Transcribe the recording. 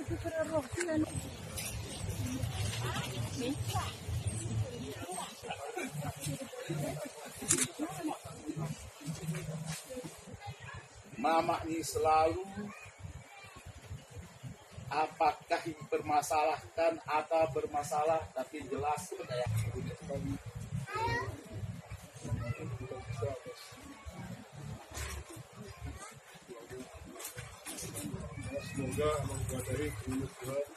Mama ini selalu apakah dipermasalahkan atau bermasalah, tapi jelas kayak semoga mengadai Tuhan.